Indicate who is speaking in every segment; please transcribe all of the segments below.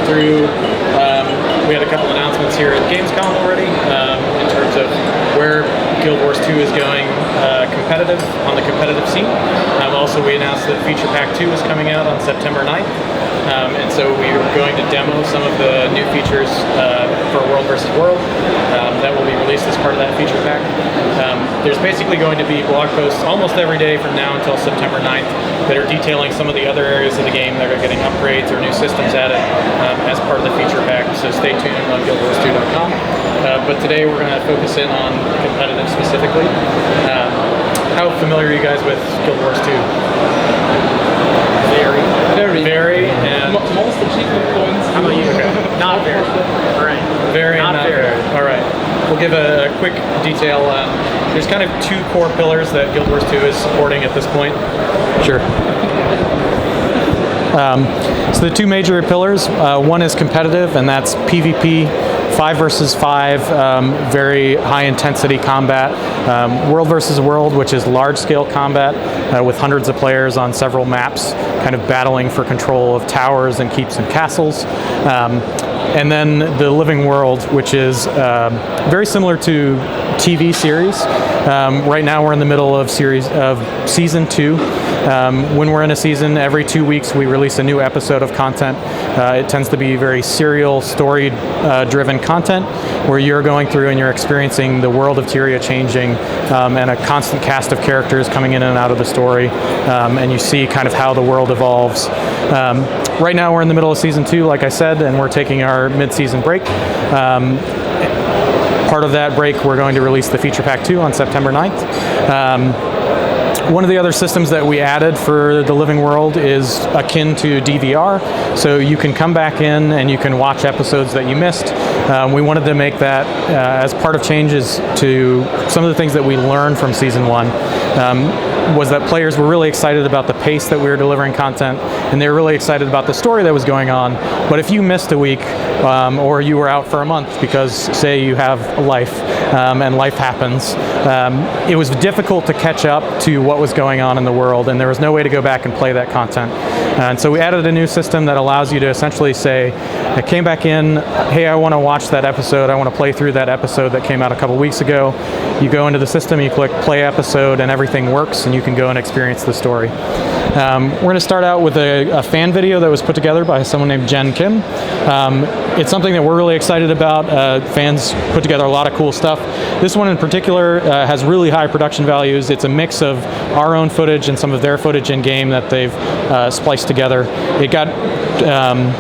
Speaker 1: through, we had a couple announcements here at Gamescom already in terms of where Guild Wars 2 is going competitive on the competitive scene. Also, we announced that Feature Pack 2 is coming out on September 9th. And so we are going to demo some of the new features for World vs. World that will be released as part of that feature pack. There's basically going to be blog posts almost every day from now until September 9th that are detailing some of the other areas of the game that are getting upgrades or new systems added as part of the feature pack, so stay tuned on guildwars2.com. But today we're going to focus in on competitive specifically. How familiar are you guys with Guild Wars 2? Very, and
Speaker 2: most achievement points.
Speaker 1: How about you? Okay.
Speaker 3: Not very. All right.
Speaker 1: Very, not very. All right. We'll give a quick detail. There's kind of two core pillars that Guild Wars 2 is supporting at this point. Sure. So the two major pillars, one is competitive, and that's PvP. 5 versus 5, very high intensity combat. World versus World, which is large scale combat with hundreds of players on several maps, kind of battling for control of towers and keeps and castles. And then the Living World, which is very similar to TV series. Right now we're in the middle of season 2. When we're in a season, every 2 weeks we release a new episode of content. It tends to be very serial, story-driven content, where you're going through and you're experiencing the world of Tyria changing, and a constant cast of characters coming in and out of the story, and you see kind of how the world evolves. Right now we're in the middle of season 2, like I said, and we're taking our mid-season break. Part of that break, we're going to release the Feature Pack 2 on September 9th. One of the other systems that we added for the Living World is akin to DVR, so you can come back in and you can watch episodes that you missed. We wanted to make that as part of changes to some of the things that we learned from Season 1. Was that players were really excited about the pace that we were delivering content, and they were really excited about the story that was going on. But if you missed a week, or you were out for a month because, say, you have a life, and life happens, it was difficult to catch up to what was going on in the world, and there was no way to go back and play that content. And so we added a new system that allows you to essentially say, I came back in, hey, I want to watch that episode, I want to play through that episode that came out a couple weeks ago. You go into the system, you click play episode, and everything works, and you can go and experience the story. We're going to start out with a fan video that was put together by someone named Jen Kim. It's something that we're really excited about. Fans put together a lot of cool stuff. This one in particular has really high production values. It's a mix of our own footage and some of their footage in-game that they've spliced together. It got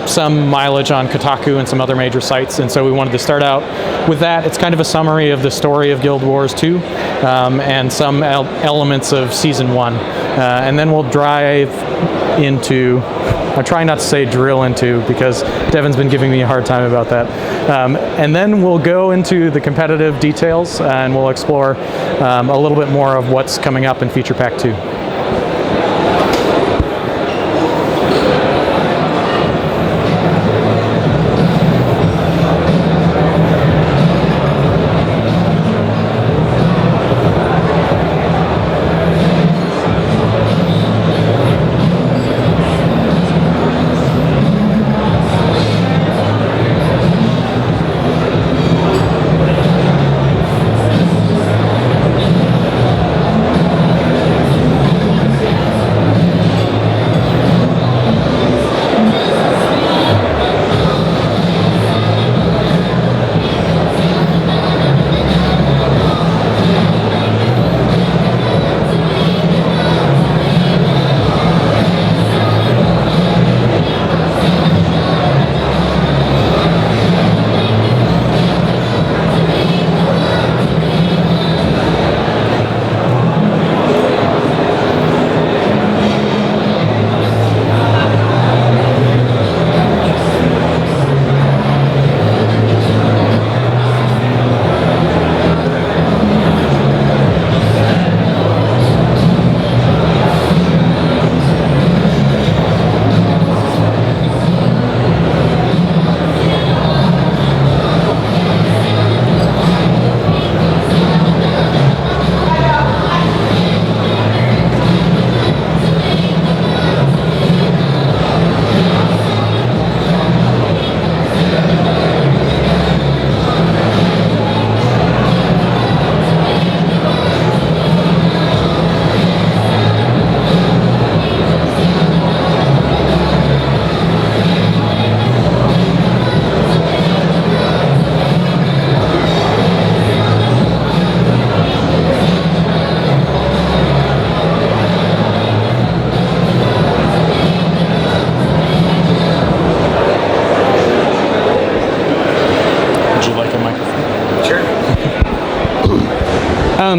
Speaker 1: some mileage on Kotaku and some other major sites, and so we wanted to start out with that. It's kind of a summary of the story of Guild Wars 2 and some elements of Season 1. And then we'll drive into, I'm trying not to say drill into because Devin's been giving me a hard time about that. And then we'll go into the competitive details and we'll explore a little bit more of what's coming up in Feature Pack 2.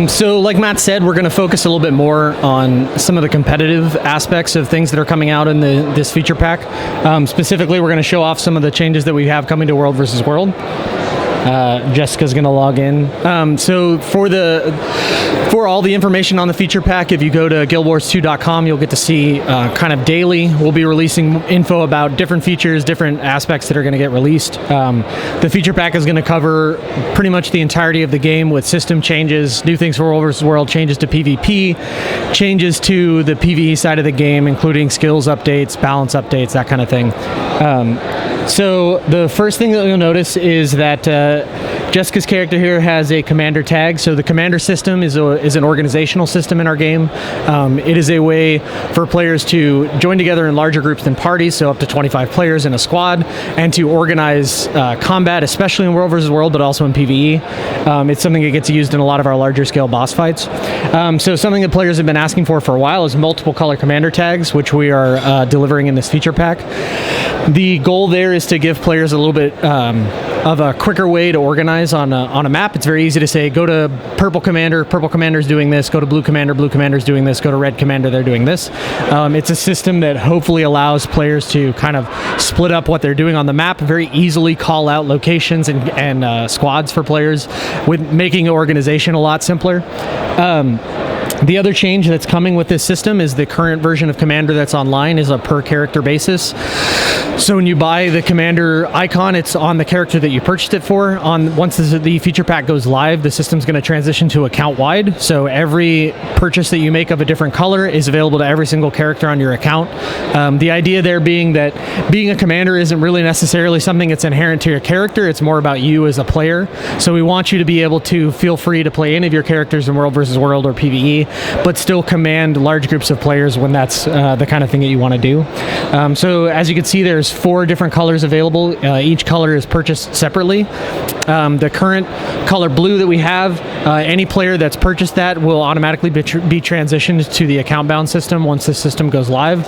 Speaker 2: So like Matt said, we're going to focus a little bit more on some of the competitive aspects of things that are coming out in this feature pack. Specifically, we're going to show off some of the changes that we have coming to World versus World. Jessica's going to log in. So for all the information on the feature pack, if you go to guildwars2.com, you'll get to see kind of daily. We'll be releasing info about different features, different aspects that are going to get released. The feature pack is going to cover pretty much the entirety of the game with system changes, new things for World vs. World, changes to PvP, changes to the PvE side of the game, including skills updates, balance updates, that kind of thing. So the first thing that you'll notice is that Jessica's character here has a commander tag. So the commander system is an organizational system in our game. It is a way for players to join together in larger groups than parties, so up to 25 players in a squad, and to organize combat, especially in World vs. World, but also in PvE. It's something that gets used in a lot of our larger scale boss fights. So something that players have been asking for a while is multiple color commander tags, which we are delivering in this feature pack. The goal there is to give players a little bit of a quicker way to organize on a map. It's very easy to say, go to purple commander's doing this, go to blue commander's doing this, go to red commander, they're doing this. It's a system that hopefully allows players to kind of split up what they're doing on the map, very easily call out locations and squads for players, with making organization a lot simpler. The other change that's coming with this system is the current version of Commander that's online is a per character basis. So when you buy the Commander icon, it's on the character that you purchased it for. Once the feature pack goes live, the system's going to transition to account wide. So every purchase that you make of a different color is available to every single character on your account. The idea there being that being a Commander isn't really necessarily something that's inherent to your character. It's more about you as a player. So we want you to be able to feel free to play any of your characters in World vs. World or PvE, but still command large groups of players when that's the kind of thing that you want to do. So as you can see, there's 4 different colors available. Each color is purchased separately. The current color blue that we have, any player that's purchased that will automatically be transitioned to the account bound system once the system goes live.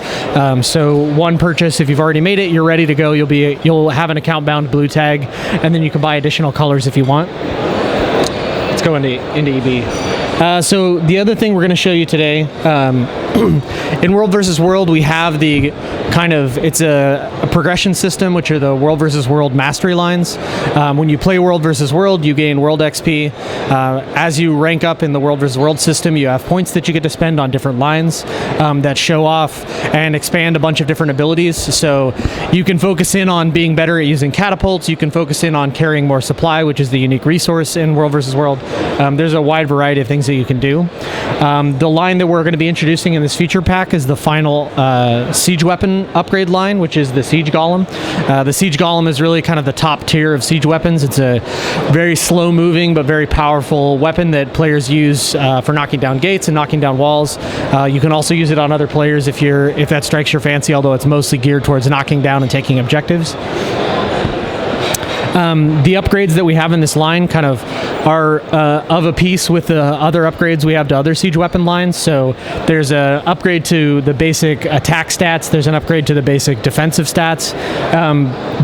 Speaker 2: So one purchase, if you've already made it, you're ready to go. You'll have an account bound blue tag, and then you can buy additional colors if you want. Let's go into EB. So the other thing we're going to show you today, in World vs. World, we have the it's a progression system, which are the World vs. World mastery lines. When you play World vs. World, you gain World XP. As you rank up in the World vs. World system, you have points that you get to spend on different lines that show off and expand a bunch of different abilities. So you can focus in on being better at using catapults. You can focus in on carrying more supply, which is the unique resource in World vs. World. There's a wide variety of things that you can do. The line that we're going to be introducing in this feature pack is the final siege weapon upgrade line, which is the Siege Golem. The Siege Golem is really kind of the top tier of siege weapons. It's a very slow moving but very powerful weapon that players use for knocking down gates and knocking down walls. You can also use it on other players if that strikes your fancy, although it's mostly geared towards knocking down and taking objectives. The upgrades that we have in this line kind of are of a piece with the other upgrades we have to other siege weapon lines. So there's an upgrade to the basic attack stats. There's an upgrade to the basic defensive stats.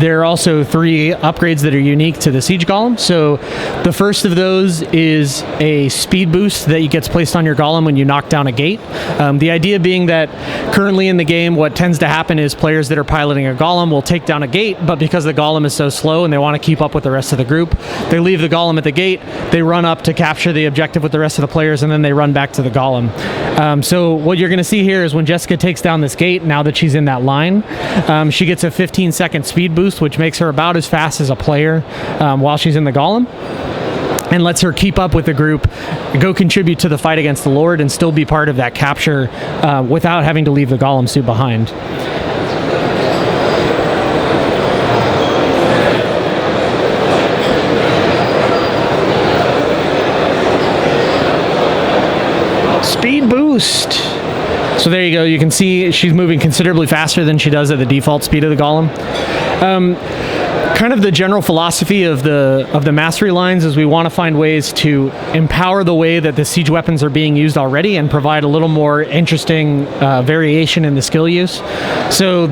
Speaker 2: There are also 3 upgrades that are unique to the Siege Golem. So the first of those is a speed boost that gets placed on your Golem when you knock down a gate. The idea being that currently in the game, what tends to happen is players that are piloting a Golem will take down a gate, but because the Golem is so slow and they want to keep up with the rest of the group, they leave the Golem at the gate, they run up to capture the objective with the rest of the players, and then they run back to the Golem. So what you're going to see here is when Jessica takes down this gate, now that she's in that line, she gets a 15-second speed boost, which makes her about as fast as a player while she's in the Golem, and lets her keep up with the group, go contribute to the fight against the Lord, and still be part of that capture without having to leave the Golem suit behind. Speed boost. So there you go. You can see she's moving considerably faster than she does at the default speed of the Golem. kind of the general philosophy of the mastery lines is we want to find ways to empower the way that the siege weapons are being used already and provide a little more interesting variation in the skill use. So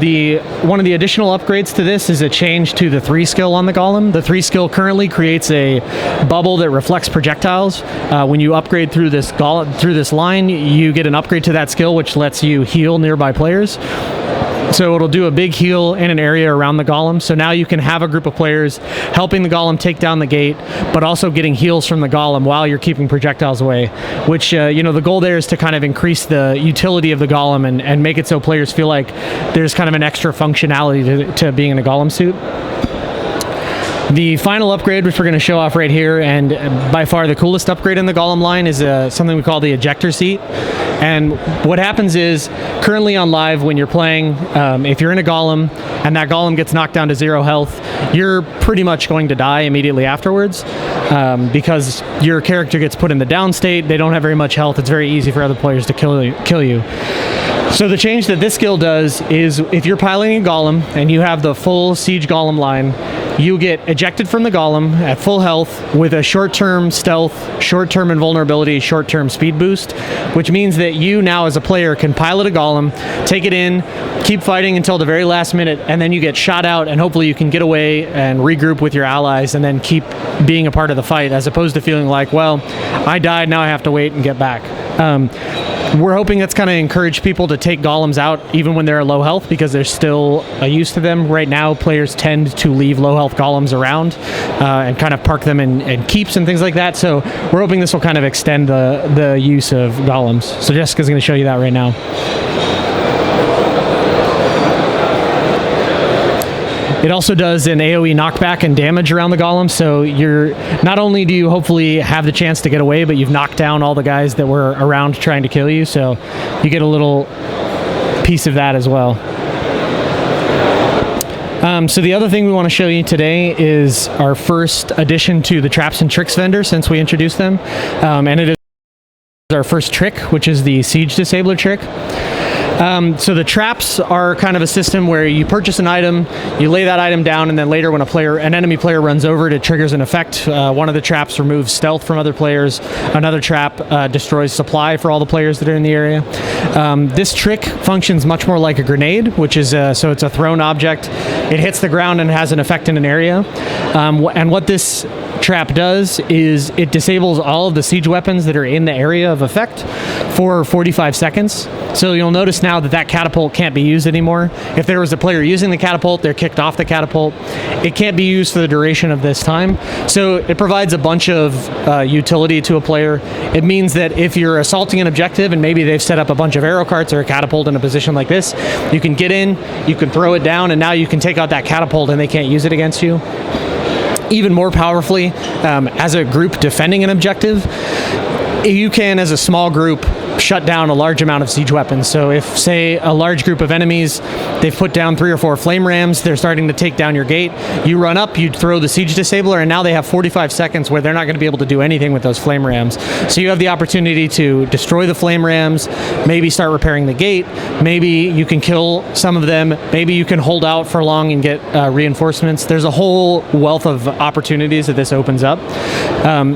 Speaker 2: one of the additional upgrades to this is a change to the 3 skill on the golem. The 3 skill currently creates a bubble that reflects projectiles. When you upgrade through this line, you get an upgrade to that skill, which lets you heal nearby players. So it'll do a big heal in an area around the golem. So now you can have a group of players helping the golem take down the gate, but also getting heals from the golem while you're keeping projectiles away, which, the goal there is to kind of increase the utility of the golem and make it so players feel like there's kind of an extra functionality to being in a golem suit. The final upgrade, which we're going to show off right here, and by far the coolest upgrade in the golem line, is something we call the ejector seat. And what happens is, currently on live when you're playing, if you're in a golem and that golem gets knocked down to 0 health, you're pretty much going to die immediately afterwards because your character gets put in the down state. They don't have very much health. It's very easy for other players to kill you. So the change that this skill does is if you're piloting a golem and you have the full siege golem line, you get ejected from the golem at full health with a short-term stealth, short-term invulnerability, short-term speed boost, which means that you now as a player can pilot a golem, take it in, keep fighting until the very last minute, and then you get shot out, and hopefully you can get away and regroup with your allies and then keep being a part of the fight, as opposed to feeling like, well, I died, now I have to wait and get back. We're hoping that's kind of encourage people to take golems out even when they're at low health, because there's still a use to them. Right now, players tend to leave low health golems around and kind of park them in keeps and things like that. So we're hoping this will kind of extend the use of golems. So Jessica's going to show you that right now. It also does an AoE knockback and damage around the golem, so not only do you hopefully have the chance to get away, but you've knocked down all the guys that were around trying to kill you, so you get a little piece of that as well. So the other thing we want to show you today is our first addition to the Traps and Tricks vendor since we introduced them, and it is our first trick, which is the Siege Disabler trick. So the traps are kind of a system where you purchase an item, you lay that item down, and then later when an enemy player runs over it, it triggers an effect. One of the traps removes stealth from other players. Another trap destroys supply for all the players that are in the area. This trick functions much more like a grenade, which is so it's a thrown object. It hits the ground and has an effect in an area. And what this trap does is it disables all of the siege weapons that are in the area of effect for 45 seconds. So you'll notice now that catapult can't be used anymore. If there was a player using the catapult, they're kicked off the catapult. It can't be used for the duration of this time. So it provides a bunch of utility to a player. It means that if you're assaulting an objective and maybe they've set up a bunch of arrow carts or a catapult in a position like this, you can get in, you can throw it down, and now you can take out that catapult and they can't use it against you. Even more powerfully, as a group defending an objective, you can, as a small group, shut down a large amount of siege weapons. So if, say, a large group of enemies, they've put down 3 or 4 flame rams, they're starting to take down your gate, you run up, you throw the siege disabler, and now they have 45 seconds where they're not going to be able to do anything with those flame rams. So you have the opportunity to destroy the flame rams, maybe start repairing the gate, maybe you can kill some of them, maybe you can hold out for long and get reinforcements. There's a whole wealth of opportunities that this opens up.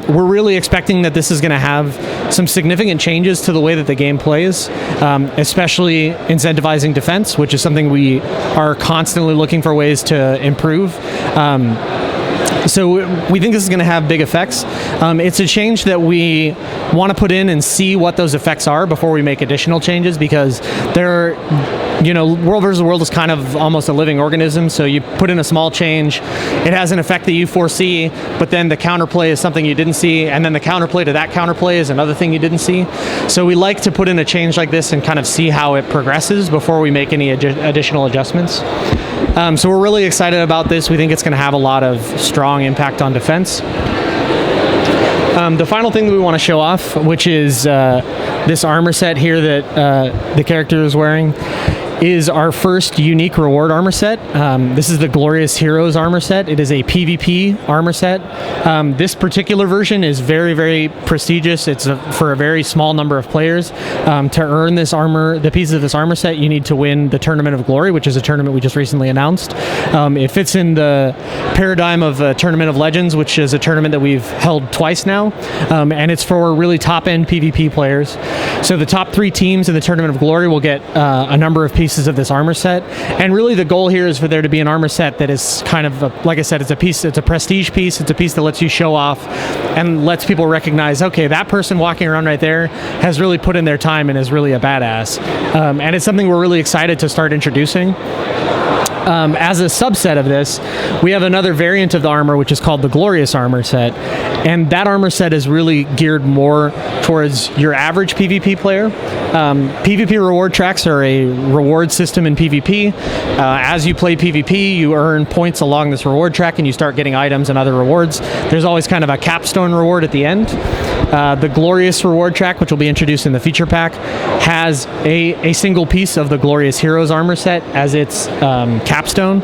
Speaker 2: We're really expecting that this is going to have some significant changes to the way that the game plays, especially incentivizing defense, which is something we are constantly looking for ways to improve. So we think this is going to have big effects. It's a change that we want to put in and see what those effects are before we make additional changes, because World vs. World is kind of almost a living organism, so you put in a small change, it has an effect that you foresee, but then the counterplay is something you didn't see, and then the counterplay to that counterplay is another thing you didn't see. So we like to put in a change like this and kind of see how it progresses before we make any additional adjustments. So we're really excited about this. We think it's going to have a lot of strong impact on defense. The final thing that we want to show off, which is this armor set here that the character is wearing. is our first unique reward armor set. This is the Glorious Heroes armor set. It is a PvP armor set. This particular version is very, very prestigious. It's for a very small number of players. To earn this armor, the pieces of this armor set, you need to win the Tournament of Glory, which is a tournament we just recently announced. It fits in the paradigm of Tournament of Legends, which is a tournament that we've held twice now, and it's for really top-end PvP players. So the top 3 teams in the Tournament of Glory will get a number of pieces of this armor set, and really the goal here is for there to be an armor set that is kind of, like I said, it's a prestige piece. It's a piece that lets you show off and lets people recognize, okay, that person walking around right there has really put in their time and is really a badass. And it's something we're really excited to start introducing. As a subset of this, we have another variant of the armor, which is called the Glorious Armor Set. And that armor set is really geared more towards your average PvP player. PvP reward tracks are a reward system in PvP. As you play PvP, you earn points along this reward track and you start getting items and other rewards. There's always kind of a capstone reward at the end. The Glorious reward track, which will be introduced in the feature pack, has a single piece of the Glorious Heroes armor set as its capstone.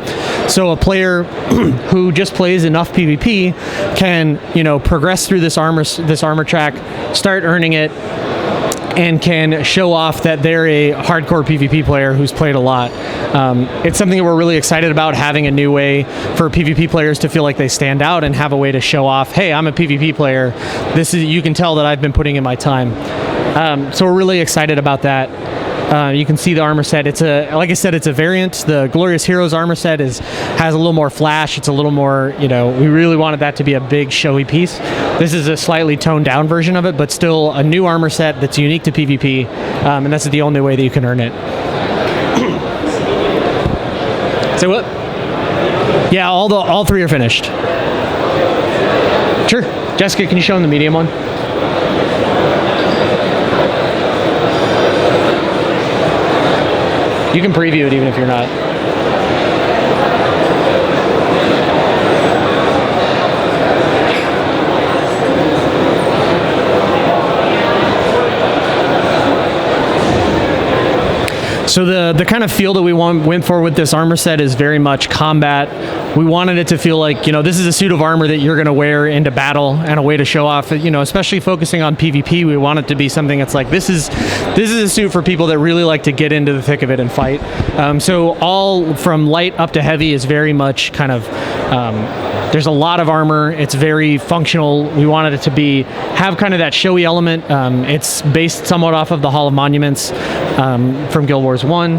Speaker 2: So a player who just plays enough PvP can, progress through this armor track, start earning it, and can show off that they're a hardcore PvP player who's played a lot. It's something that we're really excited about, having a new way for PvP players to feel like they stand out and have a way to show off, hey, I'm a PvP player. You can tell that I've been putting in my time. So we're really excited about that. You can see the armor set. Like I said, it's a variant. The Glorious Heroes armor set has a little more flash. It's a little more, we really wanted that to be a big showy piece. This is a slightly toned down version of it, but still a new armor set that's unique to PvP, and that's the only way that you can earn it. So what? Yeah, all 3 are finished. Sure. Jessica, can you show them the medium one? You can preview it even if you're not. So the kind of feel that we went for with this armor set is very much combat. We wanted it to feel like, this is a suit of armor that you're going to wear into battle and a way to show off, especially focusing on PvP. We want it to be something that's like, this is a suit for people that really like to get into the thick of it and fight. So all from light up to heavy is very much kind of, there's a lot of armor. It's very functional. We wanted it to have kind of that showy element. It's based somewhat off of the Hall of Monuments from Guild Wars 1,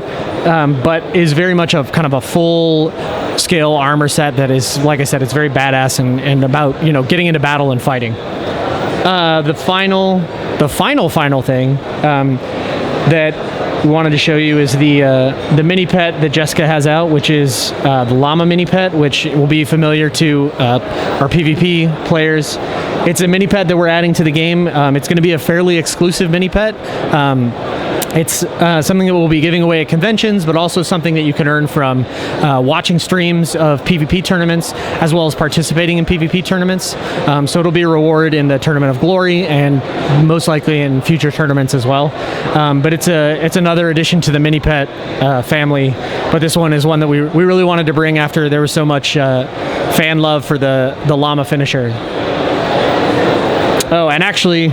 Speaker 2: but is very much of kind of a full scale armor set that is, like I said, it's very badass and about, getting into battle and fighting. The final thing that we wanted to show you is the mini pet that Jessica has out, which is the llama mini pet, which will be familiar to our PvP players. It's a mini pet that we're adding to the game. It's going to be a fairly exclusive mini pet. It's something that we'll be giving away at conventions, but also something that you can earn from watching streams of PvP tournaments, as well as participating in PvP tournaments. So it'll be a reward in the Tournament of Glory and most likely in future tournaments as well. But it's another addition to the mini pet family. But this one is one that we really wanted to bring after there was so much fan love for the llama finisher. Oh, and actually,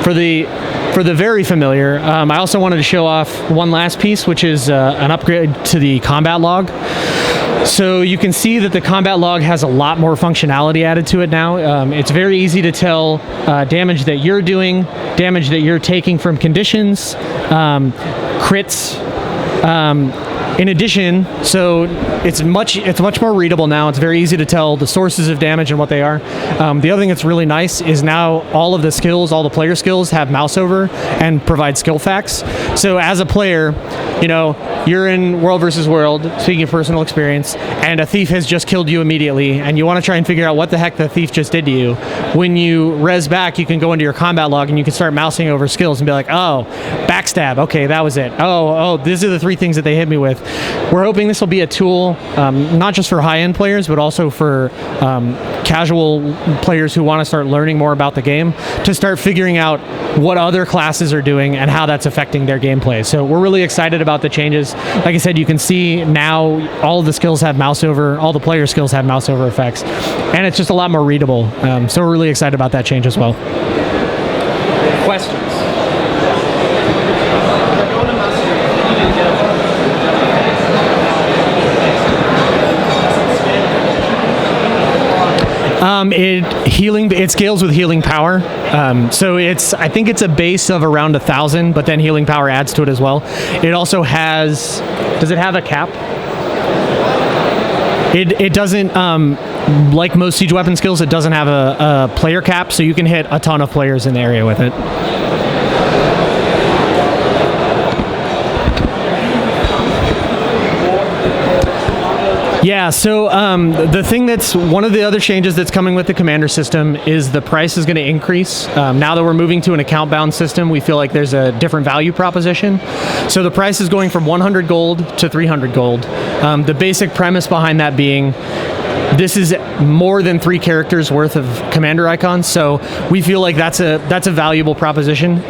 Speaker 2: for the very familiar, I also wanted to show off one last piece, which is an upgrade to the combat log. So you can see that the combat log has a lot more functionality added to it now. It's very easy to tell damage that you're doing, damage that you're taking from conditions, crits. In addition, so it's much more readable now. It's very easy to tell the sources of damage and what they are. The other thing that's really nice is now all of the skills, all the player skills, have mouse over and provide skill facts. So as a player, you're in World versus World, speaking of personal experience, and a thief has just killed you immediately, and you want to try and figure out what the heck the thief just did to you. When you res back, you can go into your combat log and you can start mousing over skills and be like, oh, backstab, okay, that was it. Oh, these are the 3 things that they hit me with. we're hoping this will be a tool, not just for high-end players, but also for casual players who want to start learning more about the game, to start figuring out what other classes are doing and how that's affecting their gameplay. So we're really excited about the changes. Like I said, you can see now all of the skills have mouse over, all the player skills have mouse over effects, and it's just a lot more readable. So we're really excited about that change as well.
Speaker 3: Questions?
Speaker 2: It scales with healing power. So I think it's a base of around 1,000, but then healing power adds to it as well. It also has, does it have a cap? It doesn't, like most siege weapon skills, it doesn't have a player cap, so you can hit a ton of players in the area with it. Yeah, so the thing that's one of the other changes that's coming with the commander system is the price is going to increase. Now that we're moving to an account-bound system, we feel like there's a different value proposition. So the price is going from 100 gold to 300 gold. The basic premise behind that being this is more than 3 characters worth of commander icons, so we feel like that's a valuable proposition.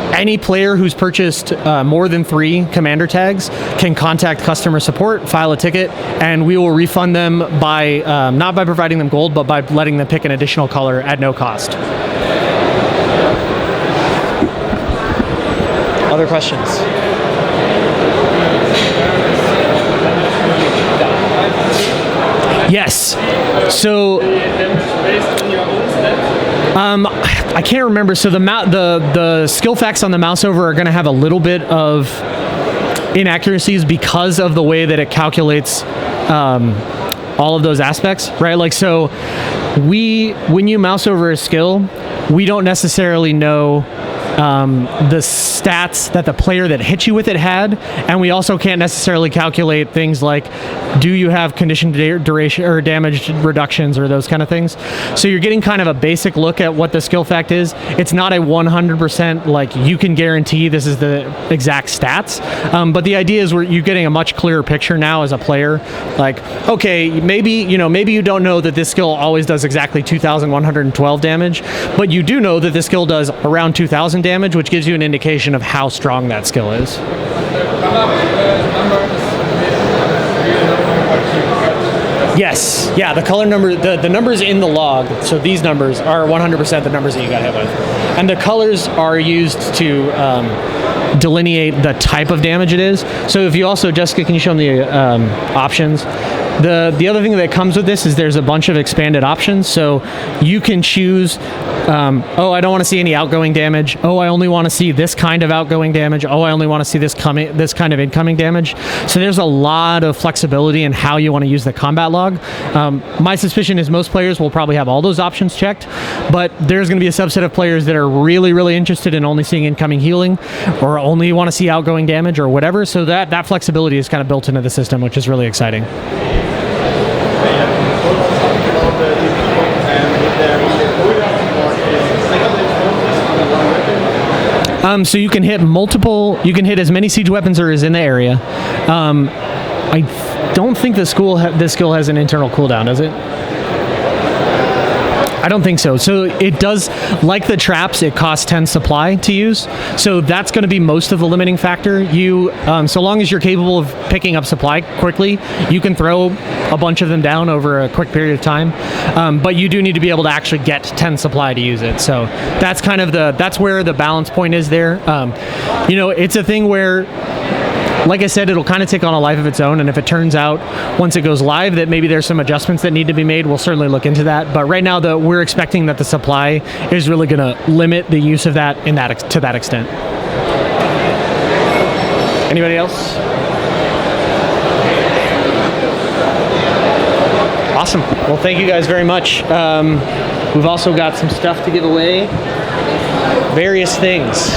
Speaker 2: Any player who's purchased more than 3 commander tags can contact customer support, file a ticket, and we will refund them by not by providing them gold, but by letting them pick an additional color at no cost. Other questions? Yes. So I can't remember. So the skill facts on the mouse over are going to have a little bit of inaccuracies because of the way that it calculates all of those aspects, right? Like, so when you mouse over a skill, we don't necessarily know the stats that the player that hit you with it had, and we also can't necessarily calculate things like, do you have condition duration or damage reductions or those kind of things. So you're getting kind of a basic look at what the skill fact is. It's not a 100% like you can guarantee this is the exact stats, but the idea is you're getting a much clearer picture now as a player. Like, okay, maybe you don't know that this skill always does exactly 2,112 damage, but you do know that this skill does around 2,000 damage, which gives you an indication of how strong that skill is. Yes, yeah, the color number, the numbers in the log, so these numbers are 100% the numbers that you got hit with. And the colors are used to delineate the type of damage it is. So if you also, Jessica, can you show them the options? The other thing that comes with this is there's a bunch of expanded options. So you can choose, oh, I don't want to see any outgoing damage. Oh, I only want to see this kind of outgoing damage. Oh, I only want to see this kind of incoming damage. So there's a lot of flexibility in how you want to use the combat log. My suspicion is most players will probably have all those options checked, but there's going to be a subset of players that are really, really interested in only seeing incoming healing or only want to see outgoing damage or whatever. So that flexibility is kind of built into the system, which is really exciting. So you can hit as many siege weapons as in the area. I don't think this skill has an internal cooldown, does it? I don't think so. So it does, like the traps, it costs 10 supply to use. So that's going to be most of the limiting factor. So long as you're capable of picking up supply quickly, you can throw a bunch of them down over a quick period of time. But you do need to be able to actually get 10 supply to use it. So that's kind of that's where the balance point is there. It's a thing where, like I said, it'll kind of take on a life of its own, and if it turns out once it goes live that maybe there's some adjustments that need to be made, we'll certainly look into that. But right now, we're expecting that the supply is really going to limit the use of that to that extent. Anybody else? Awesome. Well, thank you guys very much. We've also got some stuff to give away. Various things.